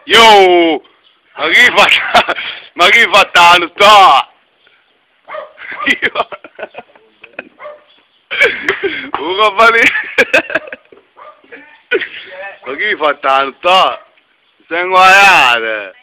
Yo, ma chi fa tanto? Un ma chi fa tanto? Sei guaiato?